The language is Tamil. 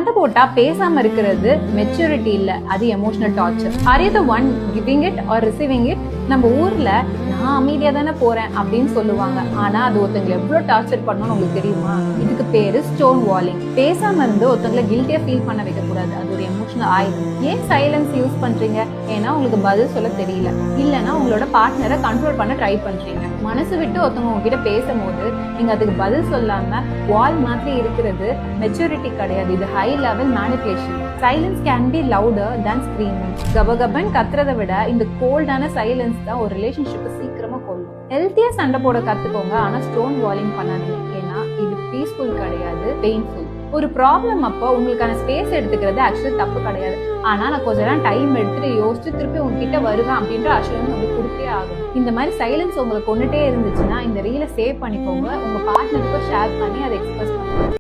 சண்டை போட்டா பேசாம இருக்கிறது மெச்சூரிட்டி இல்ல, அது emotional torture. Are you the one giving it or receiving it? நம்ம ஊர்ல நான் அமைதியா தானே போறேன் அப்படின்னு சொல்லுவாங்க. ஆனா அது ஒருத்தங்களை எவ்வளவு டார்ச்சர் பண்ணணும்னு உங்களுக்கு தெரியுமா? இதுக்கு பேரு ஸ்டோன் வாலிங். பேசாம இருந்து ஒருத்தங்களை கில்ட்டியா ஃபீல் பண்ண வைக்க கூடாது. அது ஒரு எமோஷனல் ஆயுதம். ஏன் சைலன்ஸ் யூஸ் பண்றீங்க? ஏன்னா உங்களுக்கு பதில் சொல்ல தெரியல, இல்லைன்னா உங்களோட பார்ட்னரை கண்ட்ரோல் பண்ண ட்ரை பண்றீங்க. மனசு விட்டு ஒருத்தவங்க உங்ககிட்ட பேசும்போது நீங்க அதுக்கு பதில் சொல்லாம வால் மாதிரி இருக்கிறது மெச்சூரிட்டி கிடையாது, இது high level manipulation. Silence can be louder than screaming. கபகபன் கத்துறதை விட இந்த கோல்டான சைலன்ஸ் தான் ஒரு ரிலேஷன்ஷிப்பை சீக்கிரமா கொள்ளும். ஹெல்த்தியா சண்டை போட கத்துக்கோங்க, ஆனா ஸ்டோன் வாலிங் பண்ணாதீங்க. ஏன்னா இது பீஸ்ஃபுல் கிடையாது, பெயின்ஃபுல். ஒரு ப்ராப்ளம் அப்போ உங்களுக்கான ஸ்பேஸ் எடுத்துக்கிறது ஆக்சுவலி தப்பு கிடையாது. ஆனா நான் கொஞ்ச நேரம் டைம் எடுத்துட்டு யோசிச்சு திருப்பி உங்ககிட்ட வருவேன் அப்படின்ற அஷூரன்ஸ் உங்களுக்கு கொடுத்தே ஆகும். இந்த மாதிரி சைலன்ஸ் உங்களுக்கு கொண்டுட்டே இருந்துச்சுன்னா இந்த ரீலை சேவ் பண்ணிக்கோங்க, உங்க பார்ட்னருக்கும் ஷேர் பண்ணி அதை எக்ஸ்பிரஸ் பண்ணுங்க.